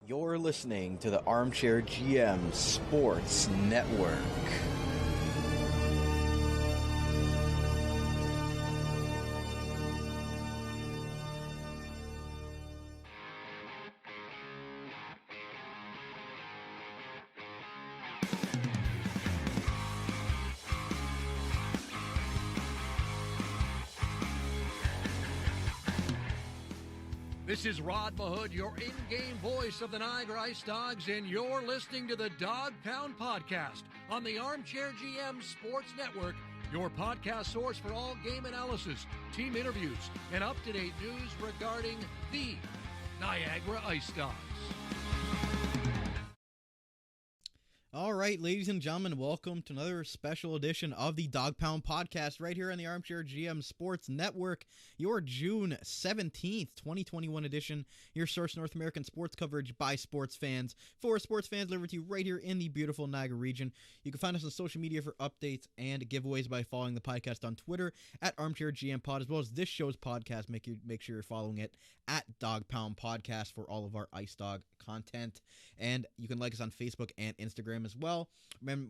You're listening to the Armchair GM Sports Network. This is Rod Mahood, your in-game voice of the Niagara IceDogs, and you're listening to the Dog Pound Podcast on the Armchair GM Sports Network, your podcast source for all game analysis, team interviews, and up-to-date news regarding the Niagara IceDogs. All right, ladies and gentlemen, welcome to another special edition of the Dog Pound Podcast right here on the Armchair GM Sports Network, your June 17th, 2021 edition, your source North American sports coverage by sports fans, for sports fans, delivered to you right here in the beautiful Niagara region. You can find us on social media for updates and giveaways by following the podcast on Twitter at Armchair GM Pod, as well as this show's podcast. Make sure you're following it at Dog Pound Podcast for all of our Ice Dog content, and you can like us on Facebook and Instagram as well.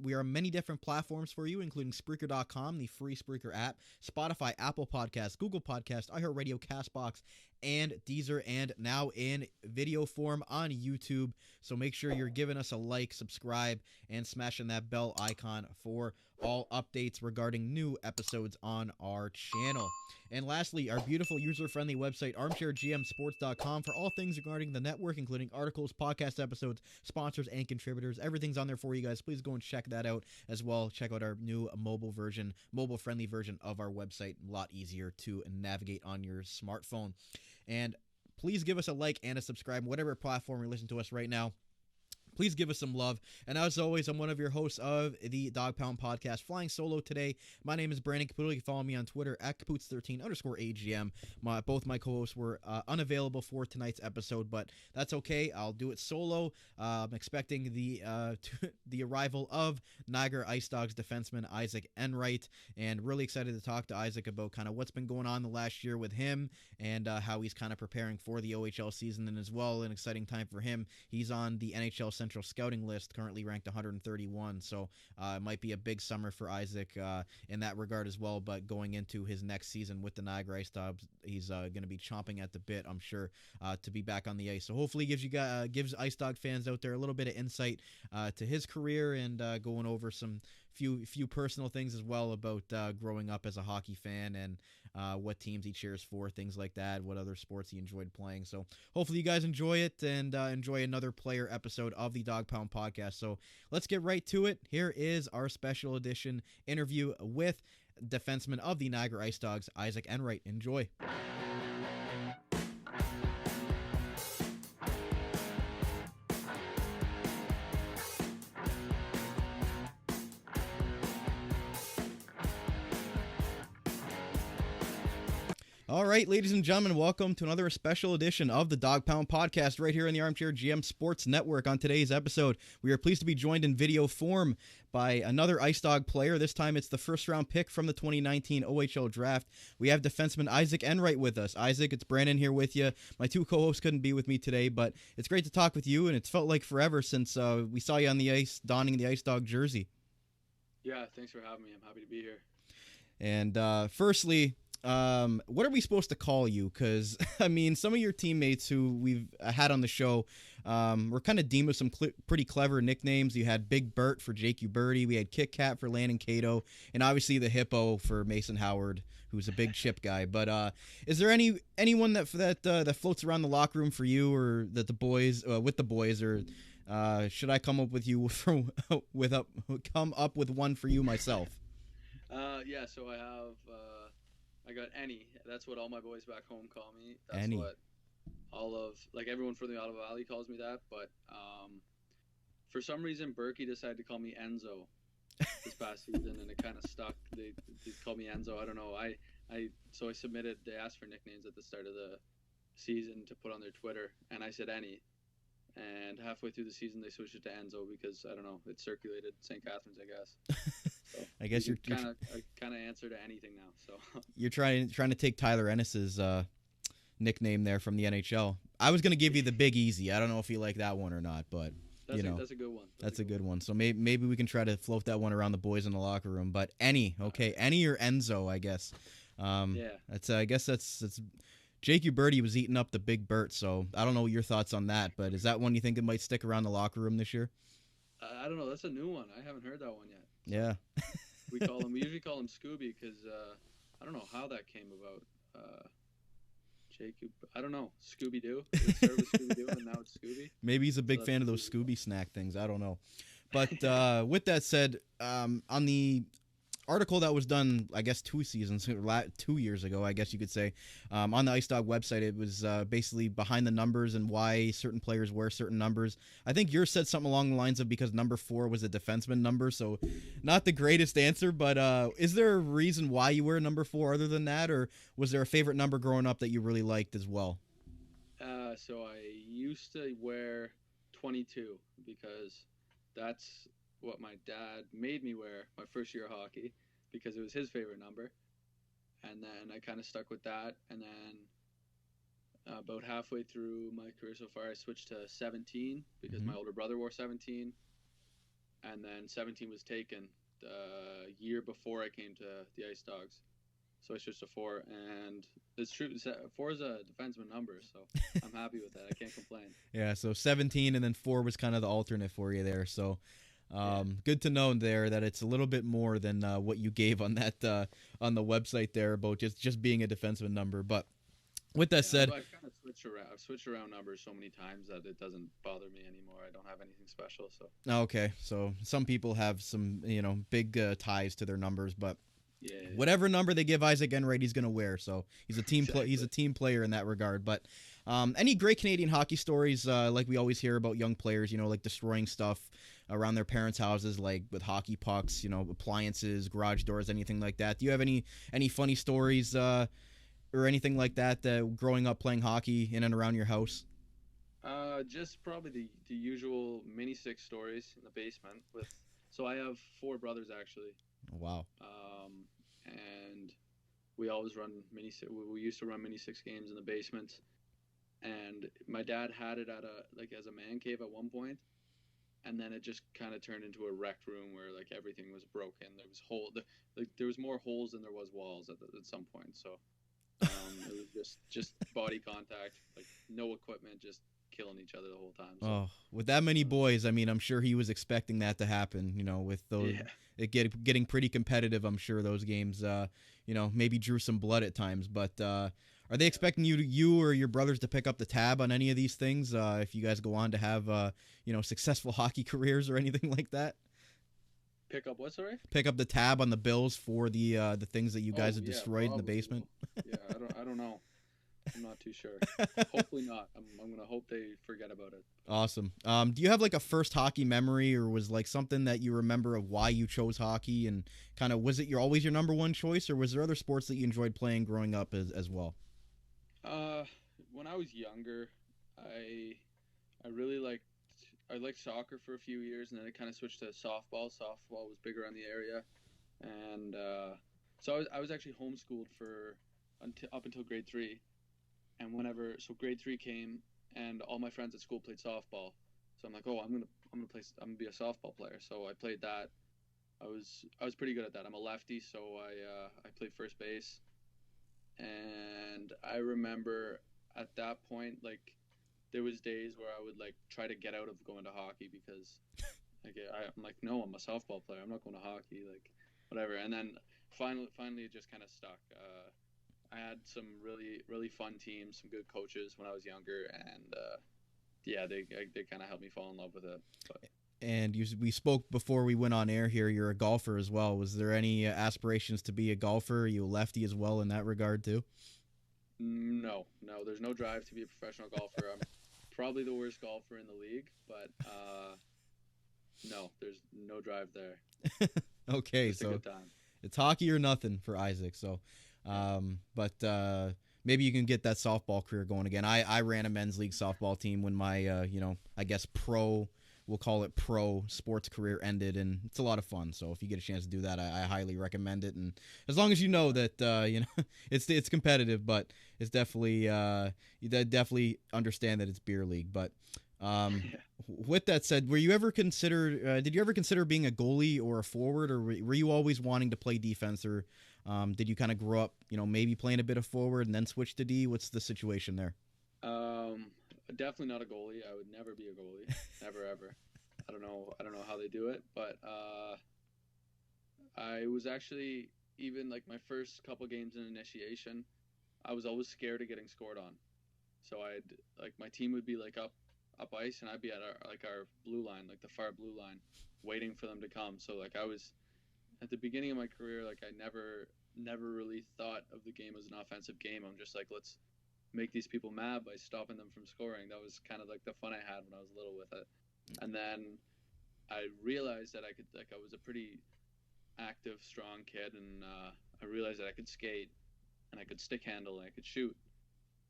We are on many different platforms for you, including Spreaker.com, the free Spreaker app, Spotify, Apple Podcasts, Google Podcasts, iHeartRadio, CastBox, and Deezer, and now in video form on YouTube. So make sure you're giving us a like, subscribe, and smashing that bell icon for all updates regarding new episodes on our channel. And lastly, our beautiful user-friendly website, armchairgmsports.com, for all things regarding the network, including articles, podcast episodes, sponsors, and contributors. Everything's on there for you guys. Please go and check that out as well. Check out our new mobile-friendly version of our website. A lot easier to navigate on your smartphone. And please give us a like and a subscribe, whatever platform you're listening to us right now. Please give us some love. And as always, I'm one of your hosts of the Dog Pound Podcast, flying solo today. My name is Brandon Caputo. You can follow me on Twitter at Caputs13_AGM. Both my co-hosts were unavailable for tonight's episode, but that's okay. I'll do it solo. I'm expecting the arrival of Niagara IceDogs defenseman Isaac Enright, and really excited to talk to Isaac about kind of what's been going on the last year with him and how he's kind of preparing for the OHL season, and as well, an exciting time for him. He's on the NHL Central Scouting list, currently ranked 131, so it might be a big summer for Isaac in that regard as well. But going into his next season with the Niagara IceDogs, he's going to be chomping at the bit, I'm sure, to be back on the ice. So hopefully gives IceDog fans out there a little bit of insight to his career, and going over some few personal things as well about growing up as a hockey fan, and what teams he cheers for, things like that, what other sports he enjoyed playing. So hopefully you guys enjoy it, and enjoy another player episode of the Dog Pound Podcast. So let's get right to it. Here is our special edition interview with defenseman of the Niagara IceDogs, Isaac Enright. Enjoy. All right, ladies and gentlemen, welcome to another special edition of the Dog Pound Podcast right here in the Armchair GM Sports Network. On today's episode, we are pleased to be joined in video form by another IceDog player. This time it's the first-round pick from the 2019 OHL Draft. We have defenseman Isaac Enright with us. Isaac, it's Brandon here with you. My two co-hosts couldn't be with me today, but it's great to talk with you, and it's felt like forever since we saw you on the ice donning the IceDog jersey. Yeah, thanks for having me. I'm happy to be here. And firstly, what are we supposed to call you? Because, I mean, some of your teammates who we've had on the show were kind of deemed with some pretty clever nicknames. You had Big Bert for Jake Uberti. We had Kit Kat for Landon Cato. And obviously the Hippo for Mason Howard, who's a big chip guy. But is there anyone that floats around the locker room for you, or that the boys, with the boys, or should I come up with you come up with one for you myself? Yeah, so I got Any. That's what all my boys back home call me. That's Any. what everyone from the Ottawa Valley calls me that. But for some reason, Berkey decided to call me Enzo this past season, and it kind of stuck. They called me Enzo. I don't know. So I submitted. They asked for nicknames at the start of the season to put on their Twitter, and I said Any. And halfway through the season, they switched it to Enzo because, I don't know, it circulated St. Catharines, I guess. So I guess you're kind of answer to anything now. So you're trying to take Tyler Ennis's nickname there from the NHL. I was gonna give you the Big Easy. I don't know if you like that one or not, but That's a good one. That's a good one. So maybe we can try to float that one around the boys in the locker room. But Ennie or Enzo, I guess. That's I guess that's Jake Uberti was eating up the Big Bert. So I don't know what your thoughts on that, but is that one you think that might stick around the locker room this year? I don't know. That's a new one. I haven't heard that one yet. So Yeah. we usually call him Scooby because I don't know how that came about. I don't know. Scooby-Doo? It started with Scooby-Doo and now it's Scooby? Maybe he's a big fan of those Scooby snack things. I don't know. But with that said, on the article that was done, I guess 2 years ago, I guess you could say, on the IceDog website, it was basically behind the numbers and why certain players wear certain numbers. I think yours said something along the lines of because number 4 was a defenseman number, so not the greatest answer, but is there a reason why you wear number 4 other than that, or was there a favorite number growing up that you really liked as well? So I used to wear 22 because that's what my dad made me wear my first year of hockey because it was his favorite number. And then I kind of stuck with that. And then about halfway through my career so far, I switched to 17 because my older brother wore 17. And then 17 was taken the year before I came to the Ice Dogs. So I switched to 4, and it's true. 4 is a defenseman number, so I'm happy with that. I can't complain. Yeah, so 17 and then 4 was kind of the alternate for you there. So good to know there that it's a little bit more than what you gave on that on the website there about just being a defenseman number. But with that said, I've kind of switched around numbers so many times that it doesn't bother me anymore. I don't have anything special. So okay, so some people have some big ties to their numbers, but. Yeah. Whatever number they give Isaac Enright, he's going to wear. So he's a team he's a team player in that regard. But any great Canadian hockey stories like we always hear about young players, like destroying stuff around their parents' houses, like with hockey pucks, appliances, garage doors, anything like that. Do you have any funny stories or anything like that growing up playing hockey in and around your house? Just probably the usual mini six stories in the basement. So I have 4 brothers actually. Wow. And we always run we used to run mini six games in the basement, and my dad had it as a man cave at one point, and then it just kind of turned into a rec room where everything was broken. There was there was more holes than there was walls at some point. So it was just body contact, no equipment, just killing each other the whole time. So. Oh, with that many boys, I mean, I'm sure he was expecting that to happen. With those it getting pretty competitive. I'm sure those games, maybe drew some blood at times. But are they expecting you or your brothers to pick up the tab on any of these things if you guys go on to have successful hockey careers or anything like that? Pick up what? Sorry. Pick up the tab on the bills for the things that you guys have destroyed in the basement. Yeah, I don't know. I'm not too sure. Hopefully not. I'm going to hope they forget about it. Awesome. Do you have a first hockey memory, or was something that you remember of why you chose hockey, and kind of was it always your number one choice, or was there other sports that you enjoyed playing growing up as well? When I was younger, I really liked soccer for a few years, and then I kind of switched to softball. Softball was bigger in the area, and so I was actually homeschooled up until grade 3. And grade 3 came, and all my friends at school played softball, so I'm like, I'm gonna be a softball player. So I played that. I was pretty good at that. I'm a lefty, so I played first base. And I remember at that point, there was days where I would try to get out of going to hockey because I'm like, no, I'm a softball player. I'm not going to hockey, whatever. And then finally it just kind of stuck. I had some really, really fun teams, some good coaches when I was younger, and they kind of helped me fall in love with it. But. And we spoke before we went on air here. You're a golfer as well. Was there any aspirations to be a golfer? Are you a lefty as well in that regard too? No. There's no drive to be a professional golfer. I'm probably the worst golfer in the league, but no, there's no drive there. Okay, Just a good time. It's hockey or nothing for Isaac. So. But maybe you can get that softball career going again. I ran a men's league softball team when my, I guess pro we'll call it pro sports career ended, and it's a lot of fun. So if you get a chance to do that, I highly recommend it. And as long as you know that it's competitive, but it's definitely you definitely understand that it's beer league. But with that said, did you ever consider being a goalie or a forward, or were you always wanting to play defense, or did you kind of grow up, maybe playing a bit of forward and then switch to D? What's the situation there? Definitely not a goalie. I would never be a goalie. Never ever. I don't know how they do it, but I was actually, even like my first couple games in initiation, I was always scared of getting scored on. So my team would be like up ice, and I'd be at our blue line, like the far blue line, waiting for them to come. So like I was at the beginning of my career, like I never really thought of the game as an offensive game. I'm just like, let's make these people mad by stopping them from scoring. That was kind of like the fun I had when I was little with it. And then I realized that I was a pretty active, strong kid, and I realized that I could skate and I could stick handle and I could shoot.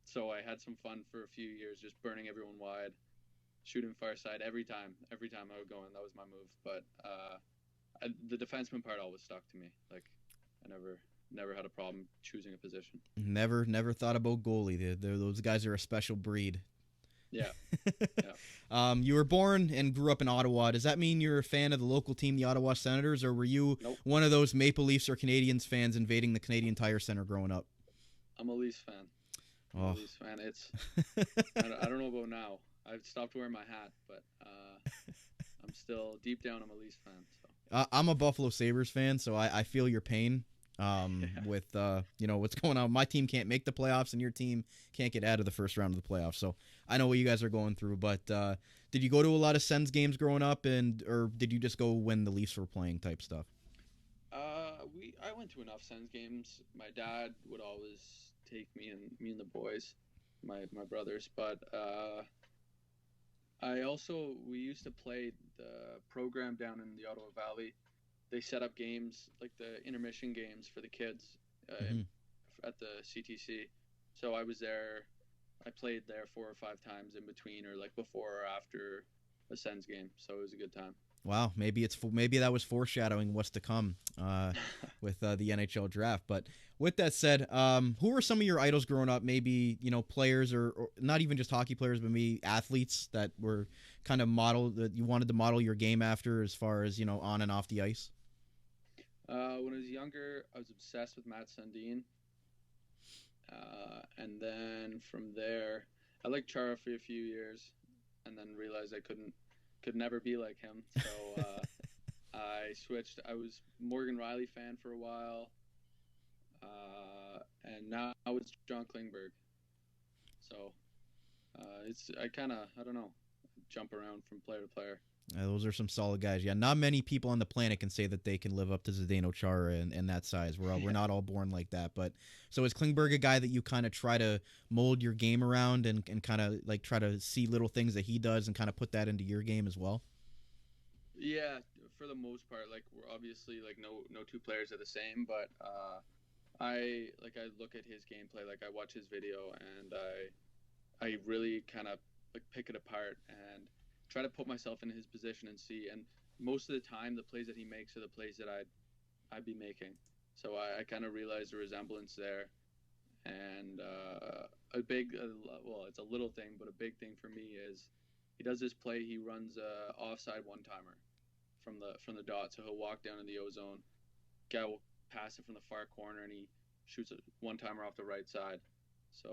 So I had some fun for a few years, just burning everyone wide, shooting far side every time I would go in. That was my move. But the defenseman part always stuck to me. Like I never had a problem choosing a position. Never thought about goalie. Those guys are a special breed. Yeah. Yeah. You were born and grew up in Ottawa. Does that mean you're a fan of the local team, the Ottawa Senators, or were you one of those Maple Leafs or Canadiens fans invading the Canadian Tire Center growing up? I'm a Leafs fan. I'm a Leafs fan. It's I don't know about now. I've stopped wearing my hat, but I'm still deep down. I'm a Leafs fan. So. I'm a Buffalo Sabres fan, so I feel your pain. With what's going on. My team can't make the playoffs, and your team can't get out of the first round of the playoffs. So I know what you guys are going through. But did you go to a lot of Sens games growing up, or did you just go when the Leafs were playing type stuff? I went to enough Sens games. My dad would always take me and the boys, my brothers. But we used to play the program down in the Ottawa Valley. They set up games, like the intermission games for the kids at the CTC. So I was there. I played there 4 or 5 times in between, or like before or after a Sens game. So it was a good time. Wow, maybe that was foreshadowing what's to come with the NHL Draft. But with that said, who were some of your idols growing up? Maybe players, or not even just hockey players, but maybe athletes that were kind of that you wanted to model your game after, as far as on and off the ice. When I was younger, I was obsessed with Matt Sundin. And then from there, I liked Chara for a few years, and then realized I could never be like him. So I switched. I was Morgan Riley fan for a while, and now it's John Klingberg. So I don't know, jump around from player to player. Those are some solid guys. Yeah, not many people on the planet can say that they can live up to Zdeno Chara and that size. We're not all born like that. But so is Klingberg a guy that you kind of try to mold your game around and kind of like try to see little things that he does and kind of put that into your game as well? Yeah, for the most part. Like, we're obviously like no two players are the same, but I look at his gameplay. Like, I watch his video and I really kind of like pick it apart and try to put myself in his position and see. And most of the time, the plays that he makes are the plays that I'd be making. So I kind of realized the resemblance there. And it's a little thing, but a big thing for me is he does this play. He runs a offside one-timer from the dot. So he'll walk down in the O-zone. Guy will pass it from the far corner, and he shoots a one-timer off the right side. So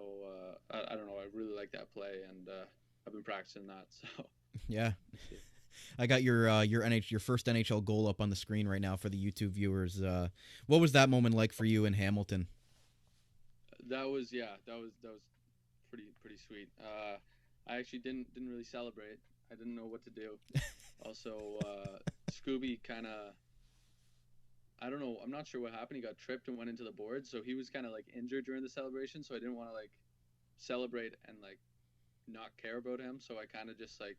I don't know. I really like that play, and I've been practicing that. So. Yeah, I got your first NHL goal up on the screen right now for the YouTube viewers. What was that moment like for you in Hamilton? That was pretty sweet. I actually didn't really celebrate. I didn't know what to do. Also, Scooby kind of, I don't know. I'm not sure what happened. He got tripped and went into the board, so he was kind of like injured during the celebration. So I didn't want to like celebrate and like not care about him. So I kind of just like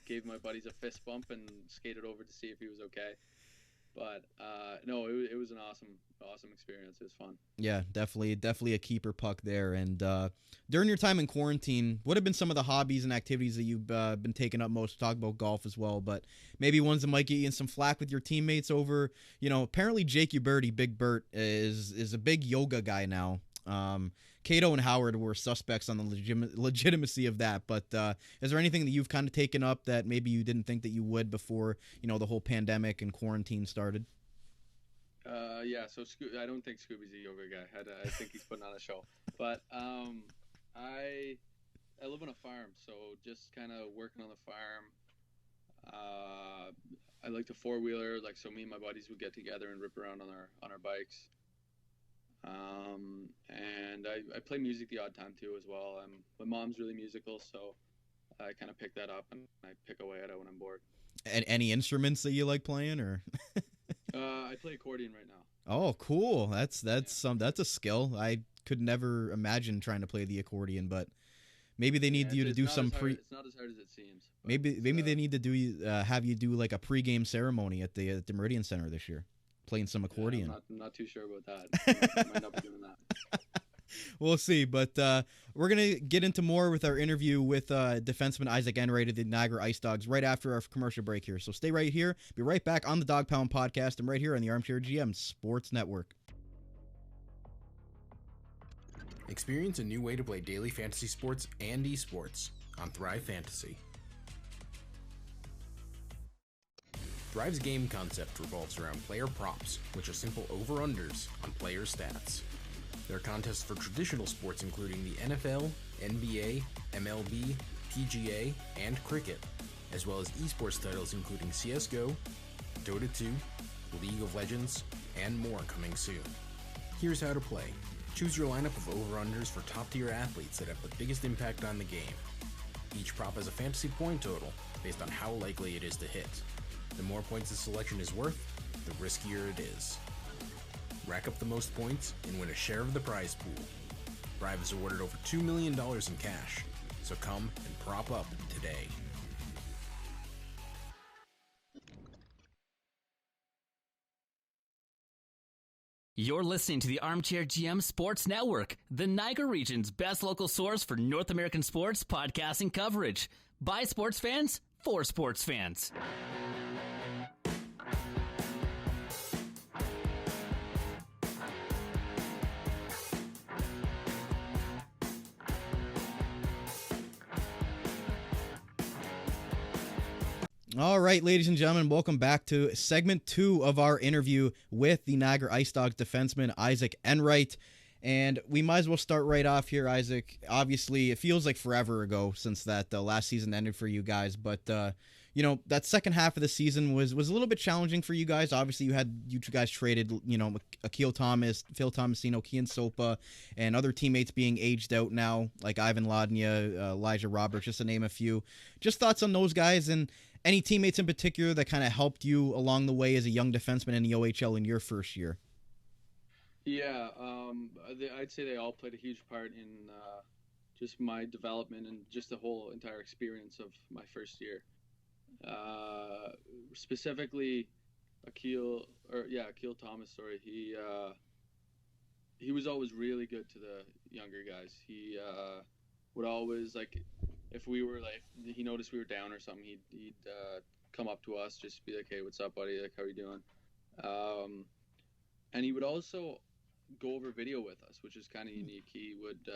gave my buddies a fist bump and skated over to see if he was okay. But no, it was an awesome experience. It was fun. Yeah, definitely a keeper puck there. And during your time in quarantine, what have been some of the hobbies and activities that you've been taking up most? Talk about golf as well, but maybe ones that might get you in some flack with your teammates over. Apparently Jake Uberti, Big Bert, is a big yoga guy now. Cato and Howard were suspects on the legitimacy of that, but is there anything that you've kind of taken up that maybe you didn't think that you would before the whole pandemic and quarantine started? Yeah, so I don't think Scooby's a yoga guy. I think he's putting on a show. But I live on a farm, so just kind of working on the farm. I like to four-wheeler, so me and my buddies would get together and rip around on our bikes. And I play music the odd time too as well. My mom's really musical, so I kind of pick that up and I pick away at it when I'm bored. And any instruments that you like playing, or? I play accordion right now. Oh, cool. That's a skill. I could never imagine trying to play the accordion, but maybe they need you to do some It's not as hard as it seems. Maybe they need to have you do like a pregame ceremony at the Meridian Center this year, playing some accordion. Yeah, I'm not too sure about that. I might not be doing that. We'll see, but we're going to get into more with our interview with defenseman Isaac Enright of the Niagara IceDogs right after our commercial break here. So stay right here. Be right back on the Dog Pound podcast and right here on the Armchair GM Sports Network. Experience a new way to play daily fantasy sports and esports on Thrive Fantasy. Thrive's game concept revolves around player props, which are simple over-unders on player stats. There are contests for traditional sports including the NFL, NBA, MLB, PGA, and cricket, as well as esports titles including CSGO, Dota 2, League of Legends, and more coming soon. Here's how to play. Choose your lineup of over-unders for top-tier athletes that have the biggest impact on the game. Each prop has a fantasy point total based on how likely it is to hit. The more points the selection is worth, the riskier it is. Rack up the most points and win a share of the prize pool. Thrive is awarded over $2 million in cash, so come and prop up today. You're listening to the Armchair GM Sports Network, the Niagara region's best local source for North American sports podcasting coverage. By sports fans, for sports fans. All right, ladies and gentlemen, welcome back to segment 2 of our interview with the Niagara IceDogs defenseman Isaac Enright. And we might as well start right off here, Isaac. Obviously, it feels like forever ago since that last season ended for you guys. But, that second half of the season was a little bit challenging for you guys. Obviously, you two guys traded, Akil Thomas, Phil Tomasino, Kian Sopa, and other teammates being aged out now, like Ivan Ladnia, Elijah Roberts, just to name a few. Just thoughts on those guys and any teammates in particular that kind of helped you along the way as a young defenseman in the OHL in your first year? Yeah, I'd say they all played a huge part in just my development and just the whole entire experience of my first year. Specifically, Akil Thomas. Sorry, he was always really good to the younger guys. He would always if we were he noticed we were down or something, he'd come up to us, just be like, "Hey, what's up, buddy? How are you doing?" And he would also go over video with us, which is kind of unique. He would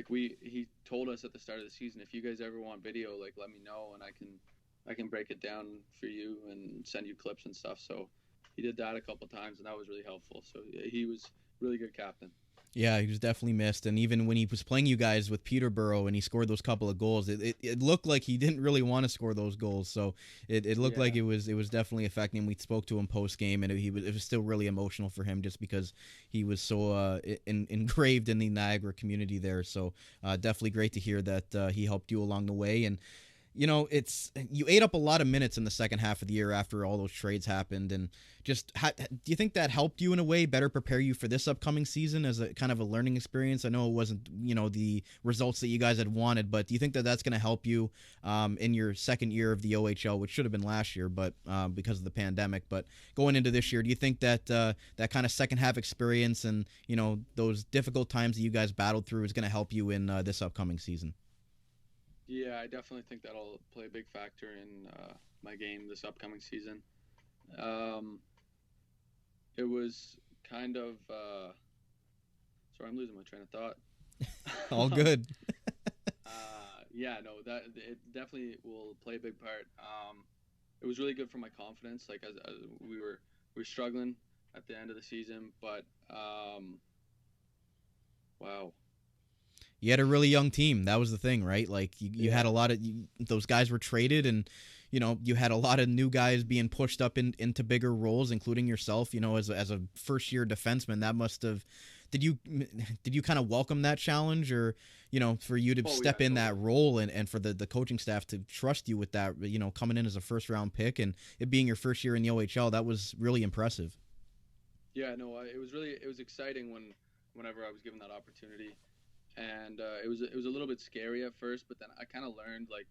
he told us at the start of the season, if you guys ever want video, let me know and I can break it down for you and send you clips and stuff. So he did that a couple times and that was really helpful. So he was really good captain. Yeah, he was definitely missed. And even when he was playing you guys with Peterborough and he scored those couple of goals, it looked like he didn't really want to score those goals. So it looked like it was definitely affecting him. We spoke to him post-game, and it was still really emotional for him just because he was so engraved in the Niagara community there. So definitely great to hear that he helped you along the way. And you ate up a lot of minutes in the second half of the year after all those trades happened, and just do you think that helped you in a way, better prepare you for this upcoming season as a kind of a learning experience? I know it wasn't the results that you guys had wanted, but do you think that that's going to help you in your second year of the OHL, which should have been last year, but because of the pandemic? But going into this year, do you think that that kind of second half experience and those difficult times that you guys battled through is going to help you in this upcoming season? Yeah, I definitely think that'll play a big factor in my game this upcoming season. It was kind of sorry, I'm losing my train of thought. All good. Yeah, no, that it definitely will play a big part. It was really good for my confidence. Like as we were struggling at the end of the season, but wow. You had a really young team. That was the thing, right? Like you had a lot of those guys were traded, and you had a lot of new guys being pushed up into bigger roles, including yourself. As a first year defenseman, that must have. Did you kind of welcome that challenge, or for you to step in that role and for the coaching staff to trust you with that, coming in as a first round pick and it being your first year in the OHL, that was really impressive. Yeah, no, it was exciting whenever I was given that opportunity. And it was a little bit scary at first, but then I kind of learned like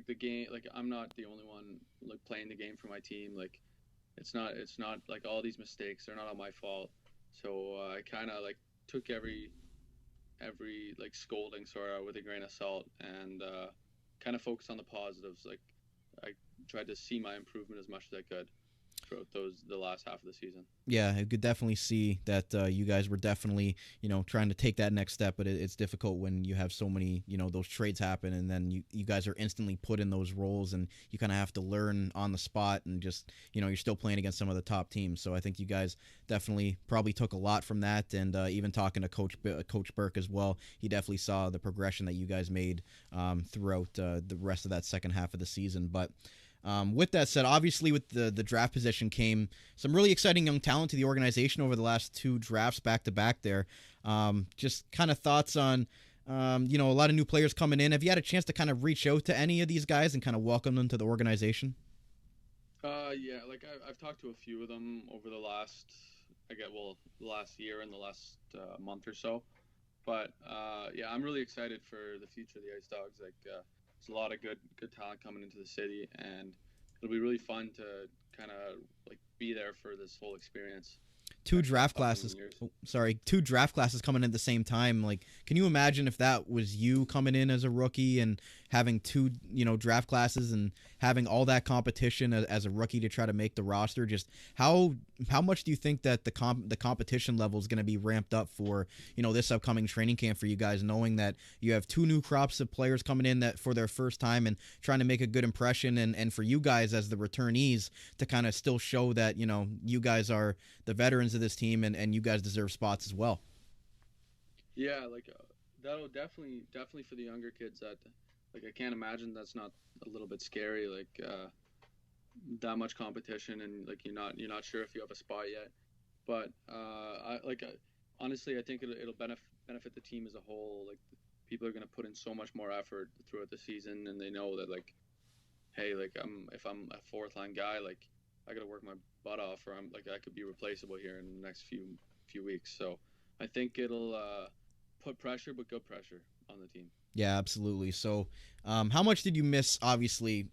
the game. Like I'm not the only one like playing the game for my team. Like it's not like all these mistakes. They're not all my fault. So I kind of like took every like scolding sort of with a grain of salt and kind of focused on the positives. Like I tried to see my improvement as much as I could throughout the last half of the season. Yeah, I could definitely see that you guys were definitely, trying to take that next step, but it's difficult when you have so many, those trades happen and then you guys are instantly put in those roles and you kind of have to learn on the spot and just, you're still playing against some of the top teams. So I think you guys definitely probably took a lot from that, and even talking to Coach Burke as well, he definitely saw the progression that you guys made throughout the rest of that second half of the season. But with that said, obviously with the draft position came some really exciting young talent to the organization over the last two drafts back to back there. Just kind of thoughts on, a lot of new players coming in. Have you had a chance to kind of reach out to any of these guys and kind of welcome them to the organization? Yeah, like I've talked to a few of them over the last year and the last month or so. But yeah, I'm really excited for the future of the Ice Dogs. Like there's a lot of good talent coming into the city, and it'll be really fun to kind of like be there for this whole experience. Two draft classes coming in at the same time. Like, can you imagine if that was you coming in as a rookie and having two, draft classes and having all that competition as a rookie to try to make the roster? Just how much do you think that the competition level is going to be ramped up for, this upcoming training camp for you guys, knowing that you have two new crops of players coming in that for their first time and trying to make a good impression, and for you guys as the returnees to kind of still show that, you guys are the veterans of this team and you guys deserve spots as well? Yeah, like that'll definitely for the younger kids, that like I can't imagine that's not a little bit scary, like that much competition, and like you're not sure if you have a spot yet. But honestly, I think it'll benefit the team as a whole. Like people are going to put in so much more effort throughout the season, and they know that like, hey, like if I'm a fourth line guy, like I got to work my butt off, or I could be replaceable here in the next few weeks. So I think it'll put pressure, but good pressure on the team. Yeah, absolutely. So, how much did you miss? Obviously,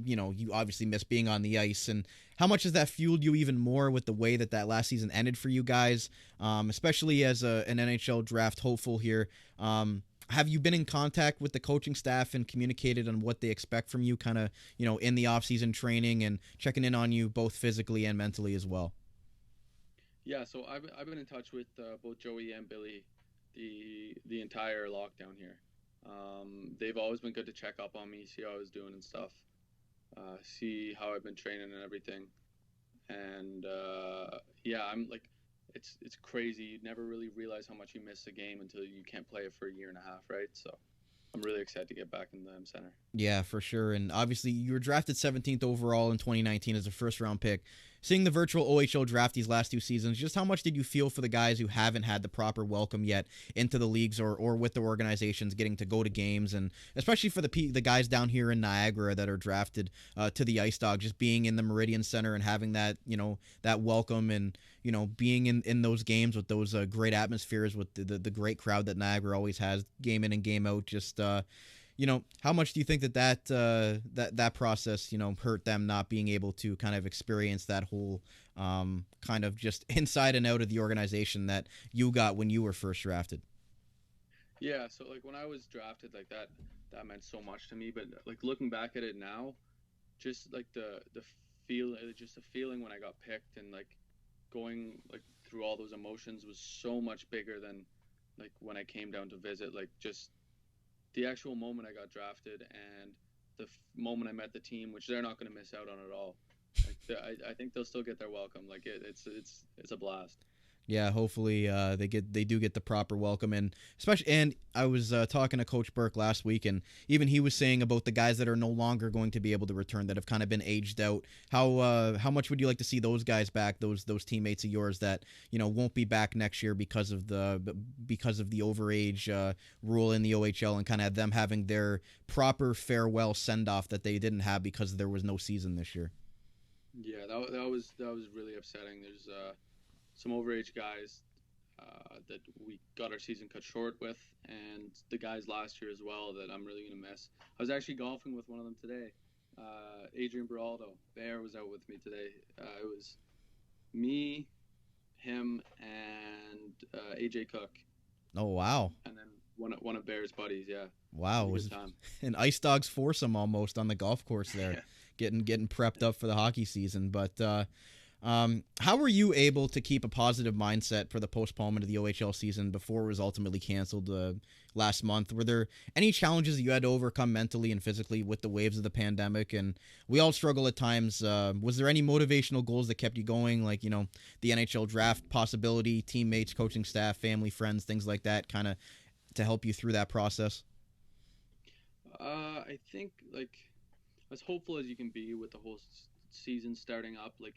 you obviously miss being on the ice, and how much has that fueled you even more with the way that last season ended for you guys, especially as an NHL draft hopeful here? Have you been in contact with the coaching staff and communicated on what they expect from you, kind of, in the off-season training and checking in on you both physically and mentally as well? Yeah, so I've been in touch with both Joey and Billy the entire lockdown here. They've always been good to check up on me, see how I was doing and stuff, see how I've been training and everything. And yeah, I'm like, it's crazy. You never really realize how much you miss a game until you can't play it for a year and a half, right? So I'm really excited to get back in the M Center. Yeah, for sure. And obviously you were drafted 17th overall in 2019 as a first round pick. seeing the virtual OHL draft these last 2 seasons, just how much did you feel for the guys who haven't had the proper welcome yet into the leagues or with the organizations, getting to go to games, and especially for the guys down here in Niagara that are drafted to the IceDogs, just being in the Meridian Center and having that, that welcome, and being in those games with those great atmospheres with the great crowd that Niagara always has, game in and game out. Just how much do you think that process hurt them, not being able to kind of experience that whole kind of just inside and out of the organization that you got when you were first drafted? Yeah, so like when I was drafted, like that meant so much to me. But like looking back at it now, just like the feeling when I got picked, and like going like through all those emotions was so much bigger than like when I came down to visit. Like just the actual moment I got drafted and the moment I met the team, which they're not going to miss out on at all. Like I think they'll still get their welcome. Like it's a blast. Yeah, hopefully they do get the proper welcome, and I was talking to Coach Burke last week, and even he was saying about the guys that are no longer going to be able to return, that have kind of been aged out. How much would you like to see those guys back, those teammates of yours that won't be back next year because of the overage rule in the OHL, and kind of them having their proper farewell send off that they didn't have because there was no season this year? Yeah, that was really upsetting. There's some overage guys that we got our season cut short with, and the guys last year as well that I'm really going to miss. I was actually golfing with one of them today. Adrian Beraldo, Bear, was out with me today. It was me, him, and AJ Cook. Oh, wow. And then one of Bear's buddies, yeah. Wow, it was an IceDogs foursome almost on the golf course there, getting prepped up for the hockey season. But how were you able to keep a positive mindset for the postponement of the OHL season before it was ultimately canceled last month? Were there any challenges that you had to overcome mentally and physically with the waves of the pandemic? And we all struggle at times. Was there any motivational goals that kept you going, like, the NHL draft possibility, teammates, coaching staff, family, friends, things like that, kind of to help you through that process? I think, like, as hopeful as you can be with the whole season starting up, like,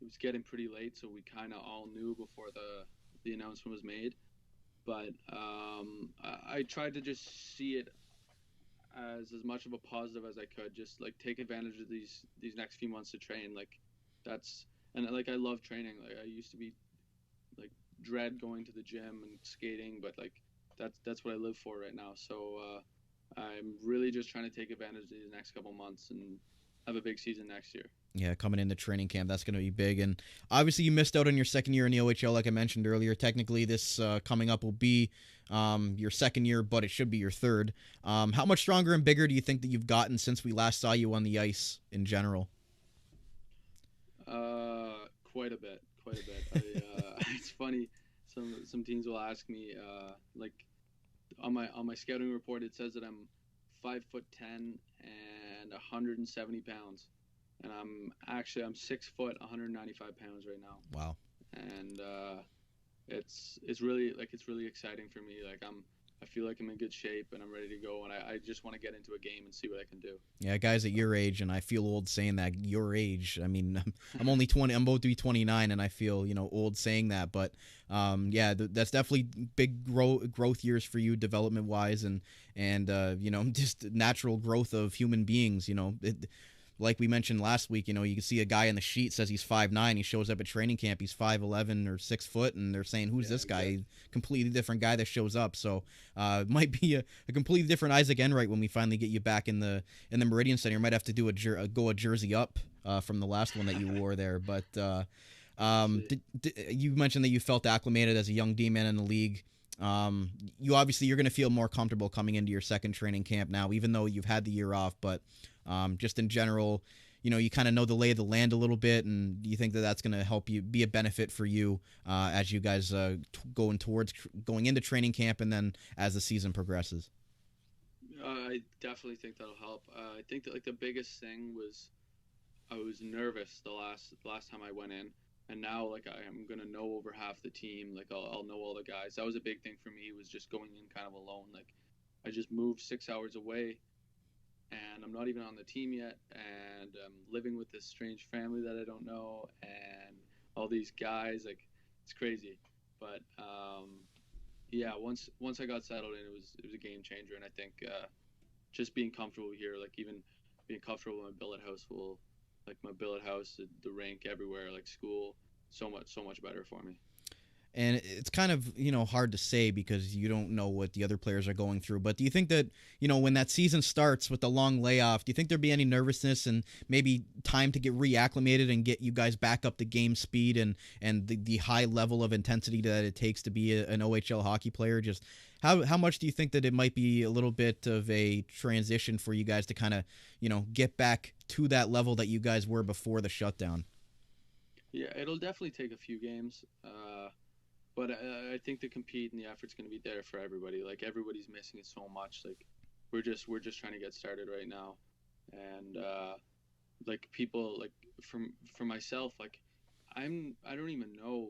it was getting pretty late, so we kind of all knew before the announcement was made. But I tried to just see it as much of a positive as I could. Just like take advantage of these next few months to train. Like I love training. Like I used to be like dread going to the gym and skating, but like that's what I live for right now. So I'm really just trying to take advantage of these next couple months and have a big season next year. Yeah, coming into training camp, that's going to be big. And obviously you missed out on your second year in the OHL, like I mentioned earlier. Technically, this coming up will be your second year, but it should be your third. How much stronger and bigger do you think that you've gotten since we last saw you on the ice in general? Quite a bit. It's funny. Some teams will ask me, like on my scouting report, it says that I'm 5'10" and 170 pounds. And I'm 6 foot, 195 pounds right now. Wow. And it's really exciting for me. Like I feel like I'm in good shape and I'm ready to go, and I just want to get into a game and see what I can do. Yeah, guys at your age, and I feel old saying that, your age. I mean, I'm only 20. I'm about to be 29, and I feel old saying that. But yeah, that's definitely big growth years for you, development wise, and just natural growth of human beings. Like we mentioned last week, you can see a guy in the sheet says he's 5'9". He shows up at training camp, he's 5'11" or 6 foot, and they're saying, "Who's this guy?" Exactly. Completely different guy that shows up. So it might be a completely different Isaac Enright when we finally get you back in the Meridian Center. You might have to do a jersey up from the last one that you wore there. But you mentioned that you felt acclimated as a young D-man in the league. You're going to feel more comfortable coming into your second training camp now, even though you've had the year off. But just in general, you kind of know the lay of the land a little bit, and you think that that's going to help you, be a benefit for you as you guys going into training camp, and then as the season progresses. I definitely think that'll help. I think that like the biggest thing was I was nervous the last time I went in. And now, like, I'm going to know over half the team. Like, I'll know all the guys. That was a big thing for me, was just going in kind of alone. Like, I just moved 6 hours away and I'm not even on the team yet, and I'm living with this strange family that I don't know, and all these guys. Like, it's crazy. But yeah, once I got settled in, it was a game changer, and I think just being comfortable here, like even being comfortable in my billet house my billet house, the rink, everywhere, like school, so much better for me. And it's kind of, hard to say because you don't know what the other players are going through. But do you think that, when that season starts with the long layoff, do you think there'd be any nervousness and maybe time to get reacclimated and get you guys back up to game speed and the high level of intensity that it takes to be an OHL hockey player? Just how much do you think that it might be a little bit of a transition for you guys to kind of, get back to that level that you guys were before the shutdown? Yeah, it'll definitely take a few games. But I think the compete and the effort's going to be there for everybody. Like, everybody's missing it so much. Like, we're just trying to get started right now. And like, people, like, for myself, like, I don't even know,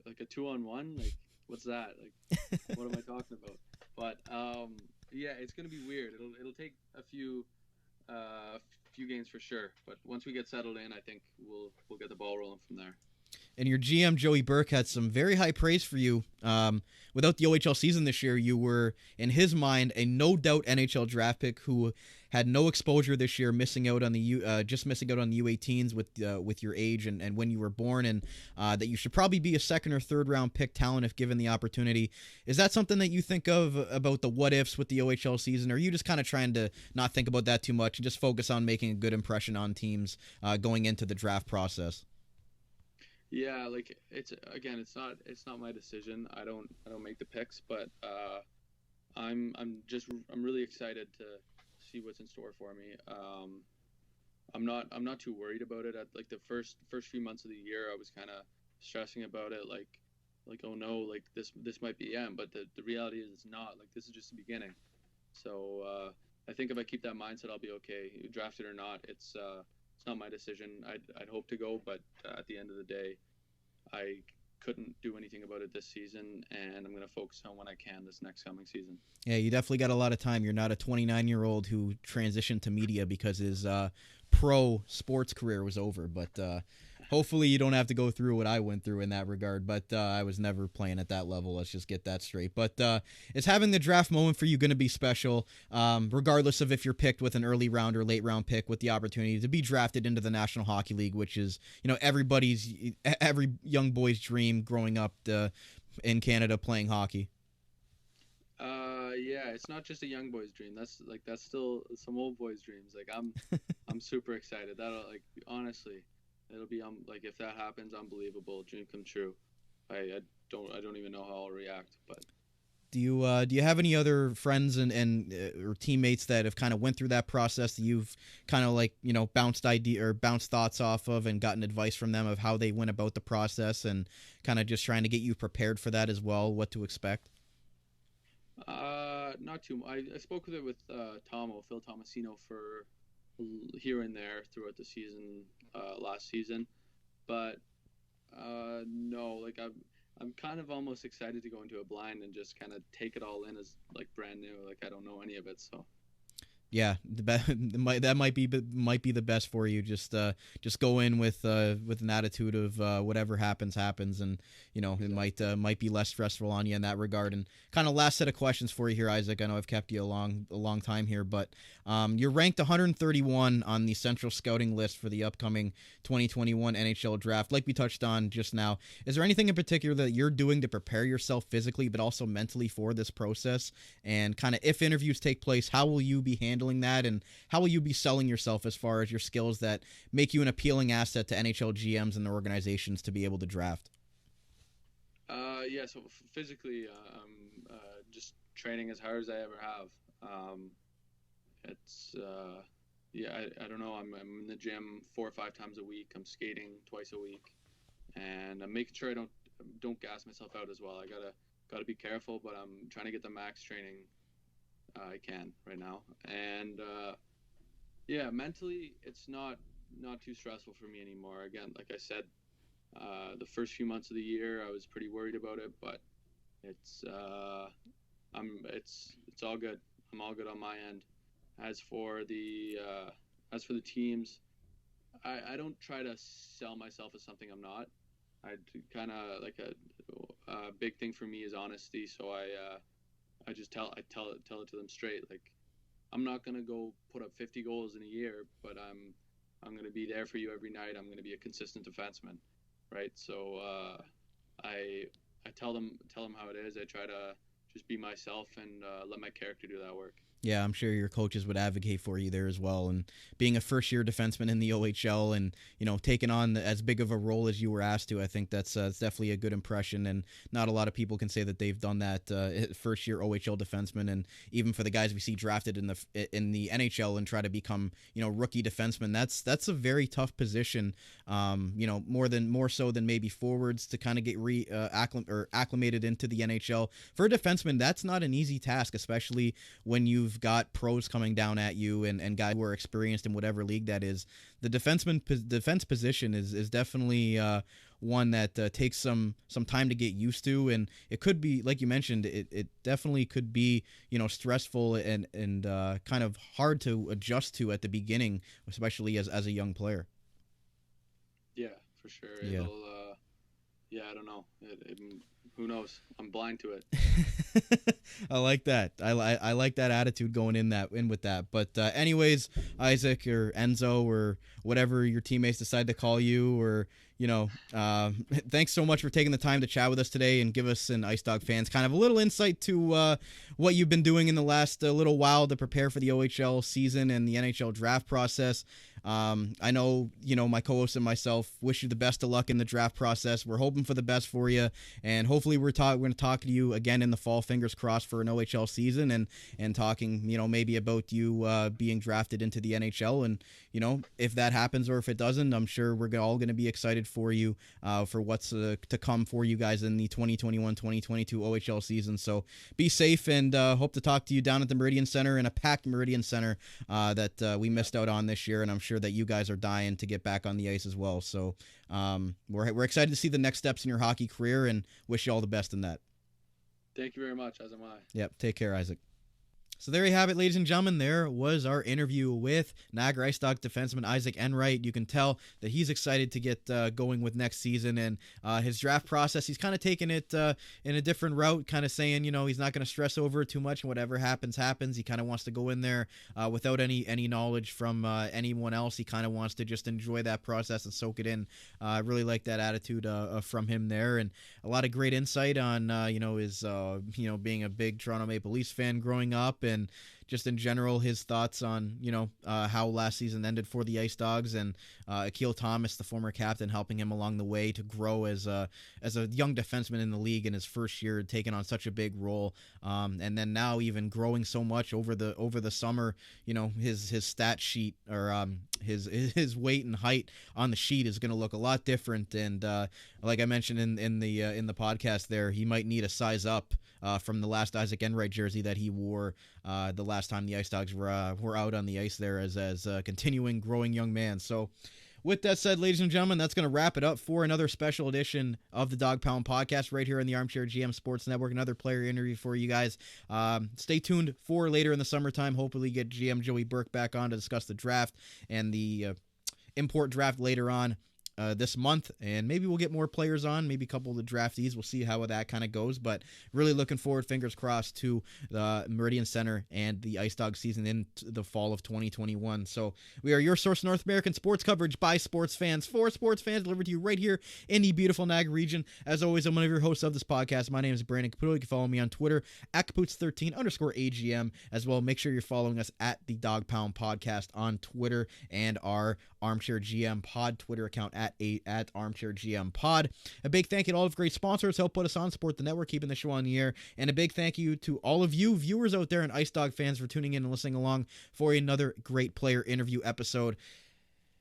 like a 2-on-1, like, what's that? Like, what am I talking about? But yeah, it's going to be weird. It'll take a few games for sure. But once we get settled in, I think we'll get the ball rolling from there. And your GM, Joey Burke, had some very high praise for you. Without the OHL season this year, you were, in his mind, a no-doubt NHL draft pick who had no exposure this year, missing out on the U18s with your age and when you were born, and that you should probably be a second or third round pick talent if given the opportunity. Is that something that you think of about the what ifs with the OHL season, or are you just kind of trying to not think about that too much and just focus on making a good impression on teams going into the draft process? Yeah, like, it's not my decision. I don't make the picks, but I'm really excited to see what's in store for me. I'm not too worried about it. At like the first few months of the year, I was kind of stressing about it, like oh no, like this might be the end. But the reality is it's not. Like, this is just the beginning. So I think if I keep that mindset, I'll be okay. Drafted or not, it's not my decision. I'd hope to go, but at the end of the day, I couldn't do anything about it this season, and I'm going to focus on when I can this next coming season. Yeah, you definitely got a lot of time. You're not a 29-year-old who transitioned to media because his pro sports career was over, but hopefully you don't have to go through what I went through in that regard, but I was never playing at that level. Let's just get that straight. But is having the draft moment for you going to be special, regardless of if you're picked with an early round or late round pick, with the opportunity to be drafted into the National Hockey League, which is, every young boy's dream growing up in Canada playing hockey? Yeah, it's not just a young boy's dream. That's still some old boys' dreams. Like, I'm super excited. That'll, like, honestly, it'll be like, if that happens, unbelievable, dream come true. I don't even know how I'll react. But do you have any other friends and or teammates that have kind of went through that process that you've kind of like bounced thoughts off of and gotten advice from them of how they went about the process and kind of just trying to get you prepared for that as well, what to expect? Not too much. I spoke with Phil Tomasino, for here and there throughout the season, last season, but no, like, I'm kind of almost excited to go into a blind and just kind of take it all in as like brand new. Like, I don't know any of it, so. Yeah, that might be the best for you. Just go in with an attitude of whatever happens, and it might be less stressful on you in that regard. And kind of last set of questions for you here, Isaac. I know I've kept you a long time here, but you're ranked 131 on the Central Scouting list for the upcoming 2021 NHL Draft. Like we touched on just now, is there anything in particular that you're doing to prepare yourself physically but also mentally for this process? And kind of, if interviews take place, how will you be handling that, and how will you be selling yourself as far as your skills that make you an appealing asset to NHL GMs and organizations to be able to draft? Yeah, so physically, I'm just training as hard as I ever have. It's I don't know. I'm in the gym 4 or 5 times a week. I'm skating twice a week, and I'm making sure I don't gas myself out as well. I gotta be careful, but I'm trying to get the max training I can right now. And yeah, mentally, it's not too stressful for me anymore. Again, like I said, the first few months of the year, I was pretty worried about it, but it's all good. I'm all good on my end. As for the teams, I don't try to sell myself as something I'm not. I kind of like a big thing for me is honesty. So I just tell it to them straight. Like, I'm not gonna go put up 50 goals in a year, but I'm gonna be there for you every night. I'm gonna be a consistent defenseman, right? So I tell them how it is. I try to just be myself and let my character do that work. Yeah, I'm sure your coaches would advocate for you there as well. And being a first-year defenseman in the OHL and, taking on as big of a role as you were asked to, I think that's definitely a good impression. And not a lot of people can say that they've done that first-year OHL defenseman. And even for the guys we see drafted in the NHL and try to become, rookie defensemen, that's a very tough position. More so than maybe forwards to kind of get acclimated into the NHL. For a defenseman, that's not an easy task, especially when you've got pros coming down at you and guys who are experienced in whatever league that is. The defense position is definitely one that takes some time to get used to, and it could be, like you mentioned, it definitely could be stressful and kind of hard to adjust to at the beginning, especially as a young player. Yeah, for sure. Yeah. I don't know. Who knows? I'm blind to it. I like that. I like that attitude going in with that. But anyways, Isaac or Enzo or whatever your teammates decide to call you, or thanks so much for taking the time to chat with us today and give us and Ice Dog fans kind of a little insight to what you've been doing in the last little while to prepare for the OHL season and the NHL draft process. I know, my co-host and myself wish you the best of luck in the draft process. We're hoping for the best for you, and hopefully we're going to talk to you again in the fall, fingers crossed, for an OHL season and talking, maybe about you being drafted into the NHL. And, if that happens or if it doesn't, I'm sure we're all going to be excited for you for what's to come for you guys in the 2021-2022 OHL season. So be safe, and hope to talk to you down at the Meridian Center, in a packed Meridian Center that we missed out on this year, and I'm sure that you guys are dying to get back on the ice as well. So we're excited to see the next steps in your hockey career, and wish you all the best in that. Thank you very much, as am I. Yep, take care, Isaac. So there you have it, ladies and gentlemen. There was our interview with Niagara IceDogs defenseman Isaac Enright. You can tell that he's excited to get going with next season, and his draft process, he's kind of taking it in a different route, kind of saying, he's not going to stress over it too much, and whatever happens. He kind of wants to go in there without any knowledge from anyone else. He kind of wants to just enjoy that process and soak it in. I really like that attitude from him there, and a lot of great insight on his being a big Toronto Maple Leafs fan growing up, and just in general his thoughts on how last season ended for the Ice Dogs, and Akil Thomas, the former captain, helping him along the way to grow as a young defenseman in the league in his first year, taking on such a big role, and then now even growing so much over the summer. His stat sheet, or his weight and height on the sheet is going to look a lot different, and like I mentioned in the podcast there, he might need a size up from the last Isaac Enright jersey that he wore the last time the Ice Dogs were out on the ice there as a continuing growing young man. So with that said, ladies and gentlemen, that's going to wrap it up for another special edition of the Dog Pound podcast right here on the Armchair GM Sports Network. Another player interview for you guys. Stay tuned for later in the summertime. Hopefully get GM Joey Burke back on to discuss the draft and the import draft later on this month, and maybe we'll get more players on, maybe a couple of the draftees. We'll see how that kind of goes, but really looking forward, fingers crossed, to the Meridian Center and the Ice Dog season in the fall of 2021. So we are your source of North American sports coverage by sports fans for sports fans, delivered to you right here in the beautiful Niagara region. As always, I'm one of your hosts of this podcast. My name is Brandon Caputo. You can follow me on Twitter at Caputs13_AGM. As well, make sure you're following us at the Dog Pound Podcast on Twitter, and our Armchair GM Pod Twitter account at Armchair GM Pod. A big thank you to all of great sponsors help put us on, support the network, keeping the show on the air, and a big thank you to all of you viewers out there and Ice Dog fans for tuning in and listening along for another great player interview episode.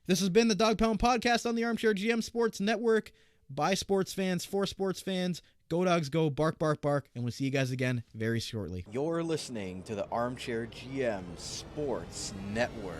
This has been the Dog Pound Podcast on the Armchair GM Sports Network, by sports fans for sports fans. Go Dogs go, bark, bark, bark, and we'll see you guys again very shortly. You're listening to the Armchair GM Sports Network.